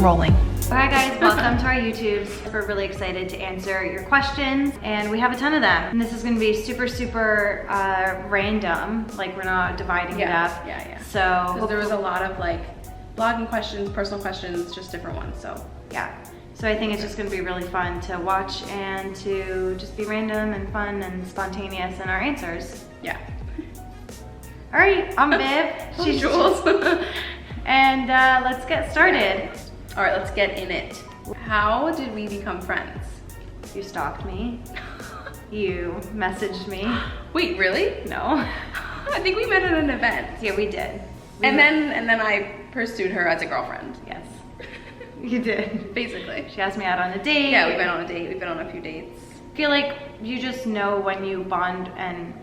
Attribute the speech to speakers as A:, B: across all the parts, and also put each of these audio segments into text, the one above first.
A: rolling.
B: Hi guys, welcome to our YouTubes. We're really excited to answer your questions, and we have a ton of them. And this is gonna be super random, like we're not dividing it up.
C: Yeah.
B: So
C: there was a lot of like blogging questions, personal questions, just different ones, so.
B: Yeah. So I think it's just gonna be really fun to watch and to just be random and fun and spontaneous in our answers.
C: Yeah.
B: All right, I'm Viv.
C: She's Jules.
B: And let's get started.
C: All right, let's get in it. How did we become friends?
B: You stalked me. You messaged me.
C: Wait, really?
B: No.
C: I think we met at an event.
B: Yeah, we did.
C: And then I pursued her as a girlfriend.
B: Yes. You did.
C: Basically.
B: She asked me out on a date.
C: Yeah, we've been on a date. We've been on a few dates.
B: I feel like you just know when you bond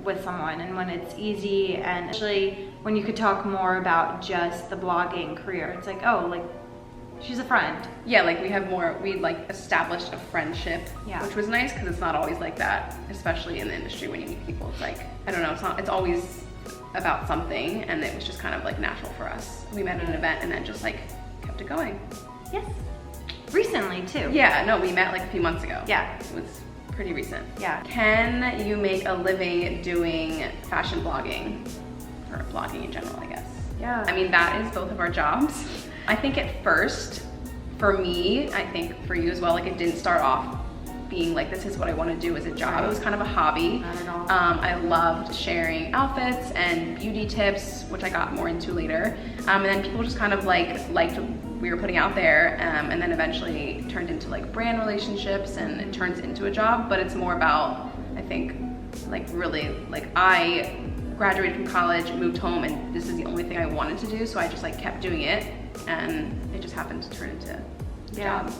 B: with someone and when it's easy, and actually when you could talk more about just the blogging career. It's like, oh, like she's a friend.
C: Yeah, like we like established a friendship,
B: yeah,
C: which was nice because it's not always like that, especially in the industry when you meet people. It's like, I don't know, it's always about something, and it was just kind of like natural for us. We met at an event and then just like kept it going.
B: Yes. Recently too.
C: Yeah, no, we met like a few months ago.
B: Yeah.
C: It was pretty recent.
B: Yeah.
C: Can you make a living doing fashion blogging? Or blogging in general, I guess.
B: Yeah.
C: I mean, that is both of our jobs. I think at first, for me, I think for you as well, like it didn't start off being like, this is what I want to do as a job.
B: Right.
C: It was kind of a hobby.
B: Not at all.
C: I loved sharing outfits and beauty tips, which I got more into later. And then people just kind of liked what we were putting out there, and then eventually turned into like brand relationships, and it turns into a job. But it's more about, I think, like really, like I graduated from college, moved home, and this is the only thing I wanted to do, so I just like kept doing it, and it just happened to turn into a job.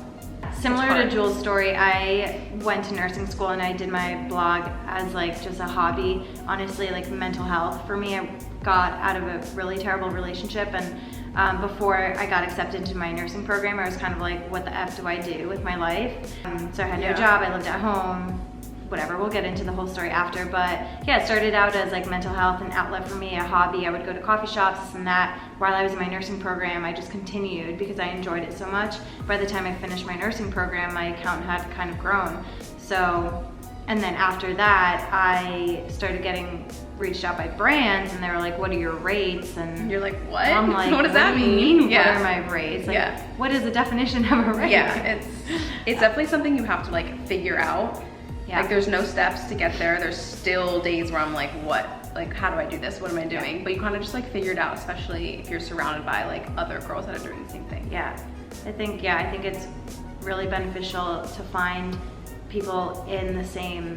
B: Similar to Jules' story, I went to nursing school and I did my blog as like just a hobby. Honestly, like mental health. For me, I got out of a really terrible relationship, and before I got accepted into my nursing program, I was kind of like, what the F do I do with my life? So I had no job, I lived at home, whatever, we'll get into the whole story after. But yeah, it started out as like mental health, an outlet for me, a hobby. I would go to coffee shops, this and that. While I was in my nursing program, I just continued because I enjoyed it so much. By the time I finished my nursing program, my account had kind of grown. So, and then after that, I started getting reached out by brands, and they were like, what are your rates? And
C: you're like, what?
B: I'm like,
C: what does that mean?
B: Yeah. What are my rates? Like, what is the definition of a rate?
C: Yeah, it's definitely something you have to like figure out. Yeah. Like there's no steps to get there. There's still days where I'm like, what? Like, how do I do this? What am I doing? Yeah. But you kind of just like figure it out, especially if you're surrounded by like other girls that are doing the same thing.
B: Yeah, I think it's really beneficial to find people in the same,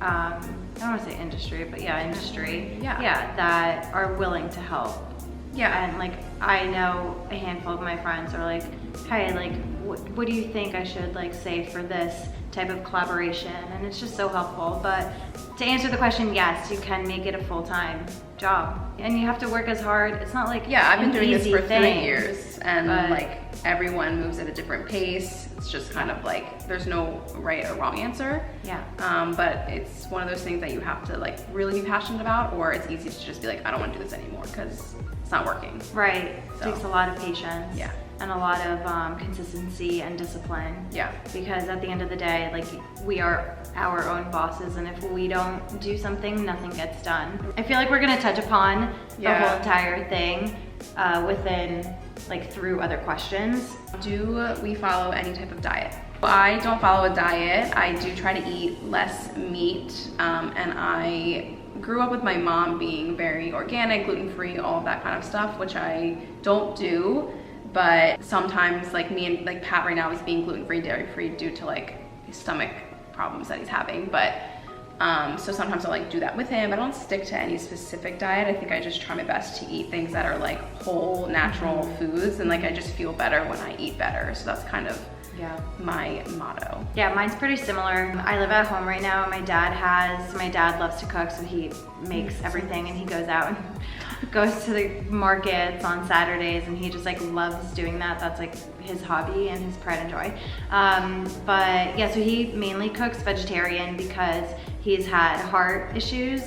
B: I don't want to say industry, but industry. Yeah, that are willing to help. Yeah, and like I know a handful of my friends are like, hey, like what do you think I should like say for this type of collaboration? And it's just so helpful. But to answer the question, yes, you can make it a full-time job, and you have to work as hard. It's not like
C: I've been doing this for 3
B: thing,
C: years, and like everyone moves at a different pace. It's just kind of like there's no right or wrong answer.
B: Yeah.
C: But it's one of those things that you have to like really be passionate about, or it's easy to just be like, I don't want to do this anymore because it's not working.
B: Right. So. It takes a lot of patience.
C: Yeah.
B: And a lot of consistency and discipline.
C: Yeah.
B: Because at the end of the day, like we are our own bosses, and if we don't do something, nothing gets done. I feel like we're gonna touch upon the whole entire thing within, like through other questions.
C: Do we follow any type of diet? I don't follow a diet. I do try to eat less meat, and I grew up with my mom being very organic, gluten-free, all of that kind of stuff, which I don't do. But sometimes, like me and like Pat right now is being gluten-free, dairy-free due to like his stomach problems that he's having. But so sometimes I'll like do that with him. I don't stick to any specific diet. I think I just try my best to eat things that are like whole, natural foods, and like I just feel better when I eat better. So that's kind of my motto.
B: Yeah, mine's pretty similar. I live at home right now. My dad loves to cook, so he makes everything, and he goes out and goes to the markets on Saturdays, and he just like loves doing that. That's like his hobby and his pride and joy. But yeah, so he mainly cooks vegetarian because he's had heart issues.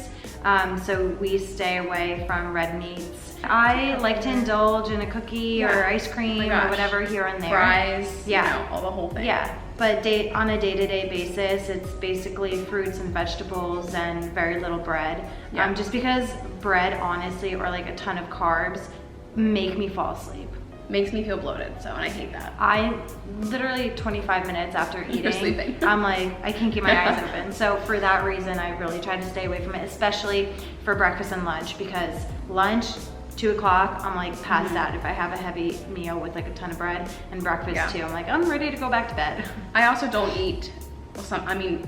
B: So we stay away from red meats. I like to indulge in a cookie or ice cream or whatever here and there.
C: Fries, you know, all the whole thing.
B: Yeah, but on a day-to-day basis, it's basically fruits and vegetables and very little bread. Just because bread, honestly, or like a ton of carbs make me fall asleep.
C: Makes me feel bloated, so, and I hate that.
B: I literally 25 minutes after eating,
C: You're sleeping.
B: I'm like, I can't keep my eyes open. So for that reason, I really try to stay away from it, especially for breakfast and lunch, because lunch, 2 o'clock, I'm like passed out if I have a heavy meal with like a ton of bread, and breakfast too. I'm like, I'm ready to go back to bed.
C: I also don't eat,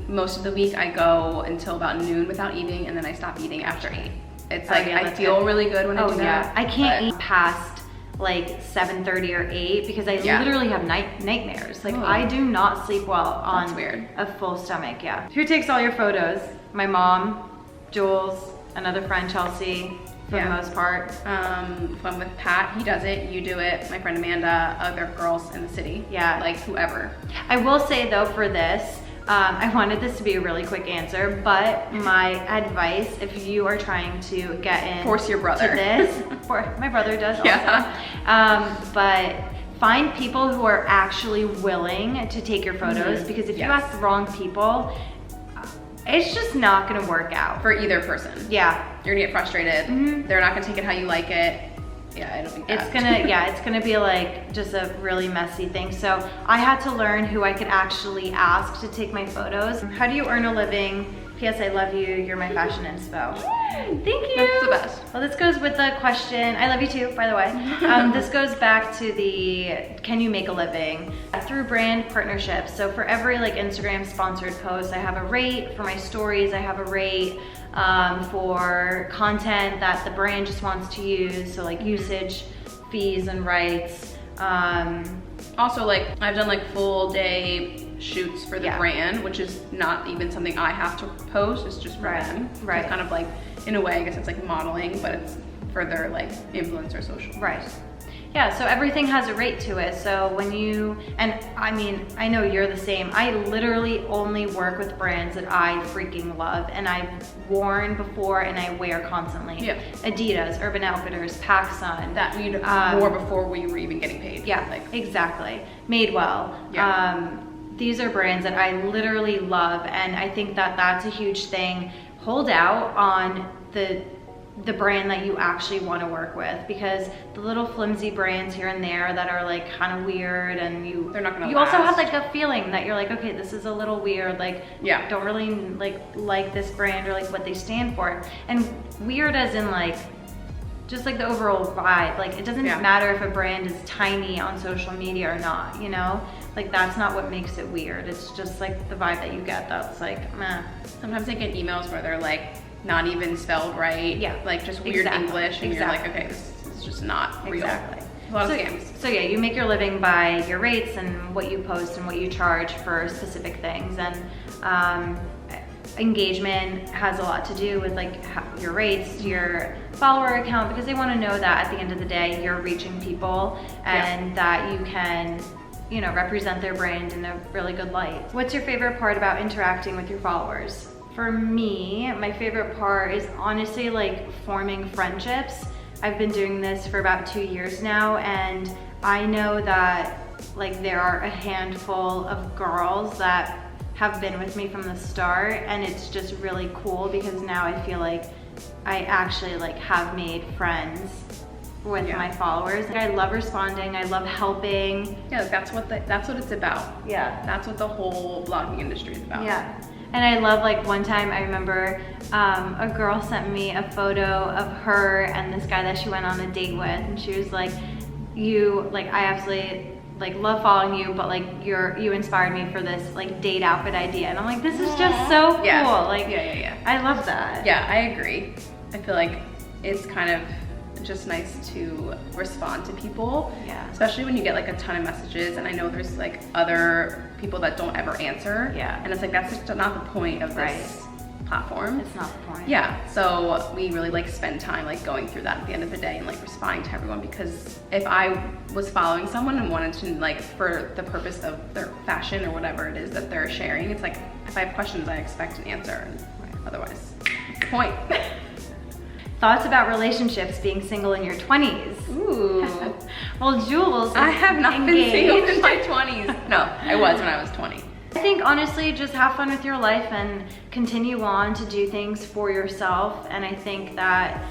C: most of the week I go until about noon without eating, and then I stop eating after 8. It's like, I feel really good when I do that.
B: I can't eat past like 7:30 or 8 because I literally have nightmares. Like I do not sleep well on a full stomach. Who takes all your photos? My mom, Jules, another friend, Chelsea, for the most part.
C: If I'm with Pat, he does it, you do it, my friend Amanda, other girls in the city. Like whoever.
B: I will say though, for this, I wanted this to be a really quick answer, but my advice, if you are trying to get in,
C: force your brother
B: to this, my brother does also, but find people who are actually willing to take your photos, because if you ask the wrong people, it's just not gonna work out.
C: For either person. You're gonna get frustrated. They're not gonna take it how you like it. It'll be bad.
B: It's gonna be like just a really messy thing. So I had to learn who I could actually ask to take my photos. How do you earn a living? P.S. I love you. You're my fashion inspo. Thank you.
C: That's the best.
B: Well, this goes with the question. I love you too, by the way. This goes back to the can you make a living through brand partnerships. So for every like Instagram sponsored post, I have a rate. For my stories, I have a rate. For content that the brand just wants to use, so like usage, fees, and rights.
C: Also, like I've done like full day shoots for the brand, which is not even something I have to post. It's just for them. It's kind of like, in a way, I guess it's like modeling, but it's for their like influencer social.
B: Yeah, so everything has a rate to it. So when you, and I mean, I know you're the same. I literally only work with brands that I freaking love and I've worn before and I wear constantly. Adidas, Urban Outfitters, PacSun.
C: That we wore before we were even getting paid.
B: Exactly. Madewell. These are brands that I literally love, and I think that that's a huge thing. Hold out on the brand that you actually want to work with, because the little flimsy brands here and there that are like kind of weird, and they're not gonna also have like a feeling that you're like, okay, this is a little weird, like don't really like this brand or like what they stand for. And weird as in like just like the overall vibe. Like it doesn't matter if a brand is tiny on social media or not, you know? Like that's not what makes it weird. It's just like the vibe that you get that's like meh.
C: Sometimes I get emails where they're like not even spelled right, like just weird English, and you're like, okay, this is just not real. A lot of scams.
B: So yeah, you make your living by your rates and what you post and what you charge for specific things, and engagement has a lot to do with like your rates, your follower account, because they want to know that at the end of the day you're reaching people and that you can, you know, represent their brand in a really good light. What's your favorite part about interacting with your followers? For me, my favorite part is honestly like forming friendships. I've been doing this for about 2 years now, and I know that like there are a handful of girls that have been with me from the start, and it's just really cool because now I feel like I actually like have made friends with my followers. I love responding, I love helping.
C: That's what it's about. That's what the whole blogging industry is about.
B: And I love, like one time I remember a girl sent me a photo of her and this guy that she went on a date with, and she was like, I absolutely like love following you, but like you inspired me for this like date outfit idea. And I'm like, this is just so cool. Like I love that.
C: I agree. I feel like it's kind of just nice to respond to people, especially when you get like a ton of messages, and I know there's like other people that don't ever answer, and it's like that's just not the point of this platform.
B: It's not the point.
C: So we really like spend time like going through that at the end of the day and like responding to everyone, because if I was following someone and wanted to like for the purpose of their fashion or whatever it is that they're sharing, it's like if I have questions I expect an answer. otherwise. Point.
B: Thoughts about relationships being single in your 20s?
C: Ooh.
B: Well, Jules,
C: I have not
B: engaged.
C: been single in my 20s. No, I was when I was 20.
B: I think honestly, just have fun with your life and continue on to do things for yourself. And I think that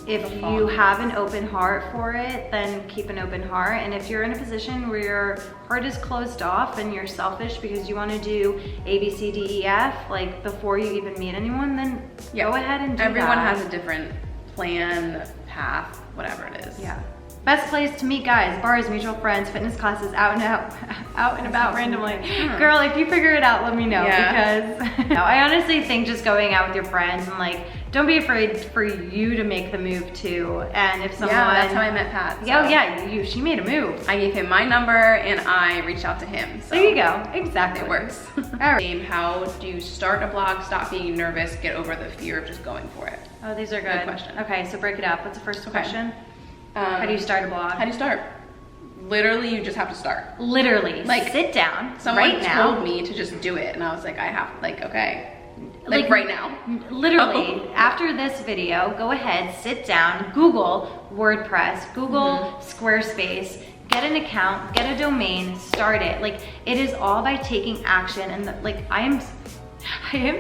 B: if you have an open heart for it, then keep an open heart. And if you're in a position where your heart is closed off and you're selfish because you want to do A, B, C, D, E, F, like before you even meet anyone, then go ahead and do
C: Everyone
B: that.
C: has a different plan, path, whatever it is.
B: Yeah. Best place to meet guys, bars, mutual friends, fitness classes, out and about randomly. Girl, if you figure it out, let me know, because no, I honestly think just going out with your friends and like, don't be afraid for you to make the move too. And if someone,
C: that's how I met Pat. So.
B: Yeah, she made a move.
C: I gave him my number and I reached out to him. So
B: there you go, exactly.
C: It works.
B: All right.
C: How do you start a blog, stop being nervous, get over the fear of just going for it?
B: Oh, these are good.
C: Question.
B: Okay, so break it up. What's the first question? How do you start a blog?
C: How do you start? Literally, you just have to start.
B: Literally,
C: like
B: sit down.
C: Someone
B: right now.
C: told me to just do it, and I was like, I have, like, okay. Like right now.
B: Literally, after this video, go ahead, sit down, Google WordPress, Google Squarespace, get an account, get a domain, start it. Like, it is all by taking action. And I am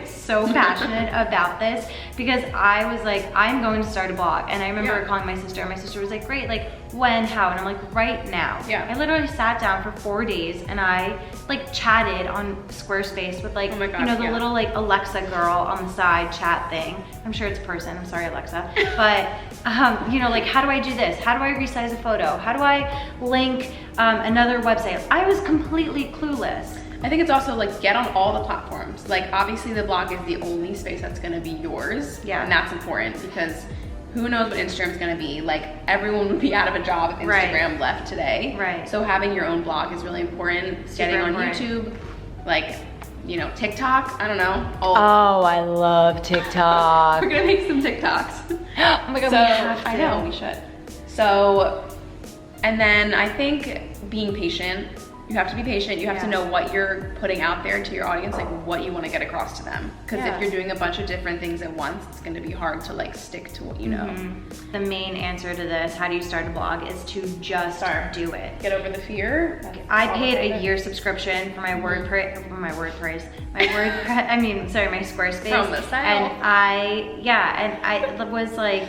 B: so passionate about this because I was like, I'm going to start a blog. And I remember calling my sister, and my sister was like, great, like when, how? And I'm like, right now.
C: Yeah.
B: I literally sat down for 4 days and I like chatted on Squarespace with like,
C: oh my gosh,
B: you know, the little like Alexa girl on the side chat thing. I'm sure it's a person, I'm sorry Alexa. But you know, like how do I do this? How do I resize a photo? How do I link another website? I was completely clueless.
C: I think it's also like get on all the platforms. Like obviously the blog is the only space that's gonna be yours.
B: Yeah.
C: And that's important because who knows what Instagram's gonna be. Like everyone would be out of a job if Instagram left today.
B: Right.
C: So having your own blog is really important.
B: Super
C: Getting on
B: important.
C: YouTube, like, you know, TikTok, I don't know.
B: Oh, I love TikTok.
C: We're gonna make some TikToks.
B: Oh my God,
C: so,
B: we have to.
C: I know, we should. So, and then I think being patient. You have to be patient. You have to know what you're putting out there to your audience, like what you want to get across to them. Because if you're doing a bunch of different things at once, it's going to be hard to like stick to what you know.
B: The main answer to this, how do you start a blog, is to just do it.
C: Get over the fear.
B: I paid a year subscription for my WordPress, my Squarespace.
C: From the sale.
B: And I was like,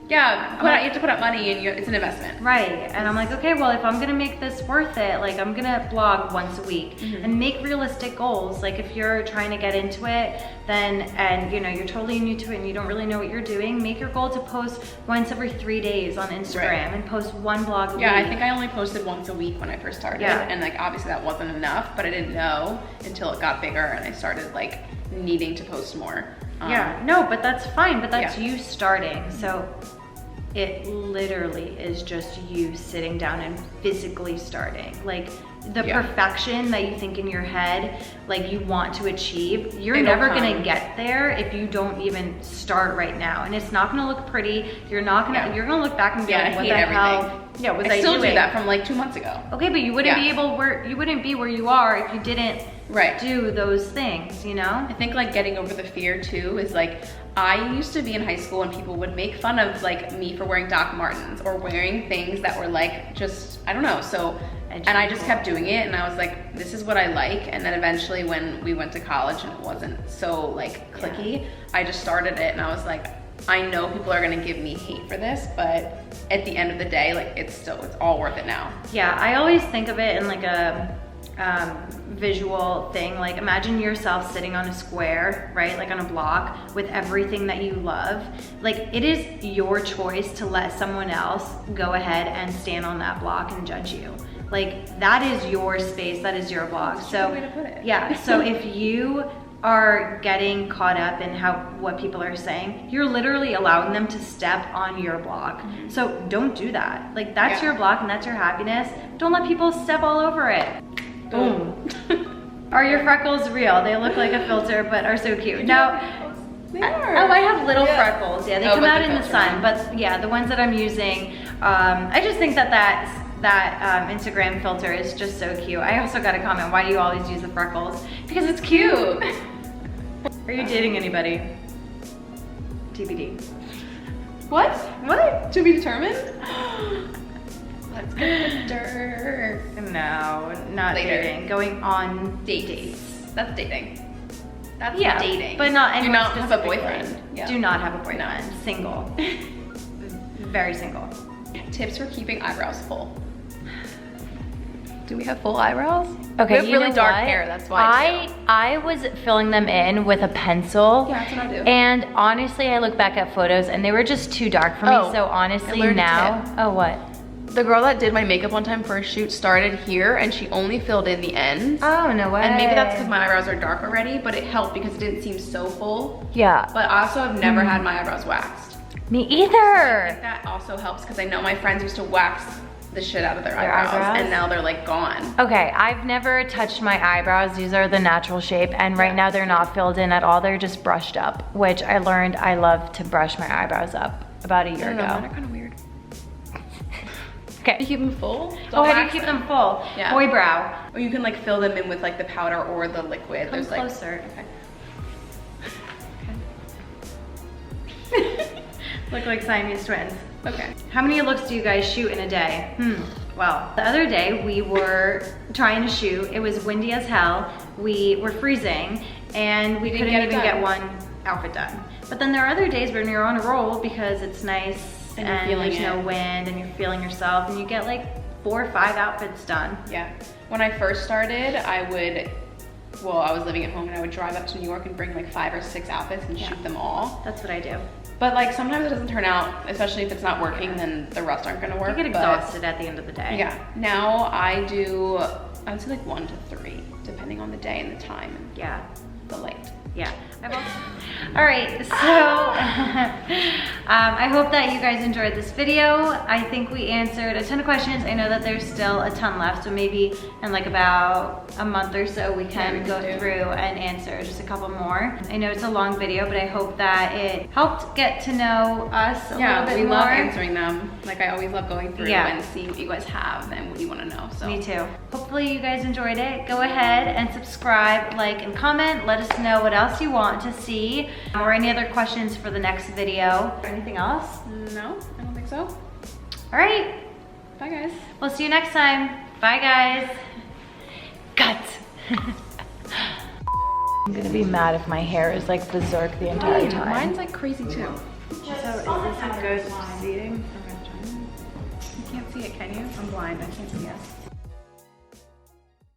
C: you have to put up money and it's an investment.
B: Right, and I'm like, okay, well, if I'm gonna make this worth it, like I'm gonna blog once a week and make realistic goals. Like if you're trying to get into it, then, and you know, you're totally new to it and you don't really know what you're doing, make your goal to post once every 3 days on Instagram and post 1 blog a week.
C: Yeah, I think I only posted once a week when I first started. And like, obviously that wasn't enough, but I didn't know until it got bigger and I started like needing to post more.
B: No, but that's fine, but that's you starting. So it literally is just you sitting down and physically starting. Like the perfection that you think in your head, like you want to achieve, you're never gonna get there if you don't even start right now. And it's not gonna look pretty. You're not gonna, you're gonna look back and be like, what the hell? Yeah, was I
C: still
B: doing?
C: do that from like 2 months ago.
B: Okay, but you wouldn't be able you wouldn't be where you are if you didn't do those things, you know?
C: I think like getting over the fear too is like, I used to be in high school and people would make fun of like me for wearing Doc Martens or wearing things that were like just, I don't know. So, and I just kept doing it and I was like, this is what I like. And then eventually when we went to college and it wasn't so like clicky, I just started it and I was like, I know people are gonna give me hate for this, but at the end of the day, like it's all worth it now. Yeah,
B: I always think of it in like a visual thing. Like imagine yourself sitting on a square, right? Like on a block with everything that you love. Like it is your choice to let someone else go ahead and stand on that block and judge you. Like that is your space, that is your block. So
C: way to put it.
B: Yeah, so if you are getting caught up in what people are saying, you're literally allowing them to step on your block. So don't do that. Like that's your block and that's your happiness. Don't let people step all over it. Boom. Are your freckles real? They look like a filter but are so cute. No.
C: They are.
B: Oh, I have little freckles. Yeah, they come out in the sun.
C: One.
B: But yeah, the ones that I'm using, I just think that Instagram filter is just so cute. I also got a comment, why do you always use the freckles? Because it's cute. Are you dating anybody? TBD.
C: What?
B: What?
C: To be determined? Let's get the dirt.
B: No, not
C: Later.
B: dating. Going on
C: Dates. That's dating. That's
B: yeah,
C: dating.
B: but not
C: Do
B: anyone
C: not have a
B: specifically.
C: boyfriend. Yeah.
B: Do not have a boyfriend. Single. Very single.
C: Tips for keeping eyebrows full. Do we have full eyebrows?
B: Okay,
C: we have
B: you
C: really
B: know
C: dark
B: what?
C: hair. That's why.
B: I was filling them in with a pencil.
C: Yeah, that's what I do.
B: And honestly, I look back at photos and they were just too dark for me.
C: Oh,
B: So
C: I
B: honestly,
C: learned a
B: now,
C: tip.
B: oh what?
C: The girl that did my makeup one time for a shoot started here and she only filled in the ends.
B: Oh no way.
C: And maybe that's because my eyebrows are dark already, but it helped because it didn't seem so full.
B: Yeah.
C: But I also have never had my eyebrows waxed.
B: Me
C: I
B: either.
C: think that also helps because I know my friends used to wax the shit out of their
B: Their
C: eyebrows,
B: eyebrows?
C: and now they're like gone.
B: Okay, I've never touched my eyebrows. These are the natural shape, and right now they're not filled in at all. They're just brushed up, which I learned I love to brush my eyebrows up about a year
C: I don't know,
B: ago.
C: mine are kind of weird.
B: Okay.
C: You keep them full?
B: Oh, how do you
C: wax
B: keep them full?
C: Yeah.
B: Boy brow.
C: Or you can like fill them in with like the powder or the liquid.
B: Come
C: There's like
B: closer.
C: Okay.
B: Look like Siamese twins.
C: Okay.
B: How many looks do you guys shoot in a day? Well, the other day we were trying to shoot. It was windy as hell. We were freezing and we couldn't even get one outfit done. But then there are other days when you're on a roll because it's nice
C: And
B: and,
C: you're feeling
B: there's no
C: it.
B: wind and you're feeling yourself and you get like 4 or 5 outfits done.
C: Yeah. When I first started, I was living at home and I would drive up to New York and bring like 5 or 6 outfits and shoot them all.
B: That's what I do.
C: But like sometimes it doesn't turn out, especially if it's not working, then the rest aren't gonna work.
B: You get
C: but-
B: exhausted at the end of the day.
C: Yeah. Now I would say like 1 to 3, depending on the day and the time and
B: Yeah.
C: the light.
B: Yeah. All right, so I hope that you guys enjoyed this video. I think we answered a ton of questions. I know that there's still a ton left, so maybe in like about a month or so we can go through and answer just a couple more. I know it's a long video, but I hope that it helped get to know us a little bit
C: we
B: more.
C: love answering them. Like I always love going through
B: Yeah.
C: and seeing what you guys have and what you want to know. So
B: Me too. Hopefully you guys enjoyed it. Go ahead and subscribe, like, and comment. Let us know what else you want to see or any other questions for the next video. Anything else?
C: No, I don't think so.
B: All right.
C: Bye guys.
B: We'll see you next time. Bye, guys. Cut. I'm gonna be mad if my hair is like berserk the entire time.
C: Mine's like crazy too.
B: So is this a good seating?
C: You can't see it, can you? I'm blind, I can't see it.